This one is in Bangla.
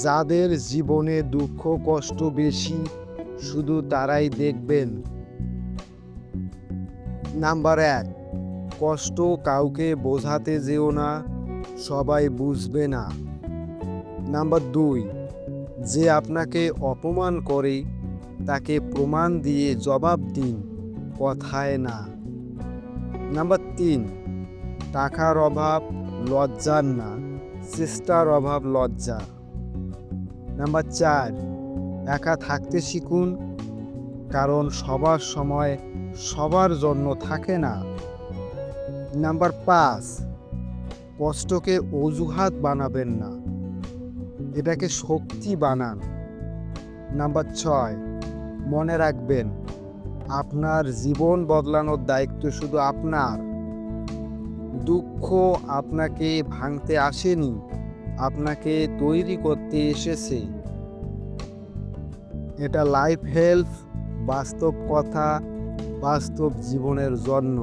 যাদের জীবনে দুঃখ কষ্ট বেশি শুধু তারাই দেখবেন। নাম্বার 1, কষ্ট কাউকে বোঝাতে যেও না, সবাই বুঝবে না। নাম্বার 2, যে আপনাকে অপমান করে তাকে প্রমাণ দিয়ে জবাব দিন, কথায় না। নাম্বার 3, টাকার অভাব লজ্জার না, চেষ্টার অভাব লজ্জা। নাম্বার 4, একা থাকতে শিখুন, কারণ সবার সময় সবার জন্য থাকে না। নাম্বার 5, কষ্টকে অজুহাত বানাবেন না, এটাকে শক্তি বানান। নাম্বার 6, মনে রাখবেন আপনার জীবন বদলানোর দায়িত্ব শুধু আপনার। দুঃখ আপনাকে ভাঙতে আসেনি, আপনাকে তৈরি করতে এসেছে। এটা লাইফ হেল্প, বাস্তব কথা, বাস্তব জীবনের জন্য।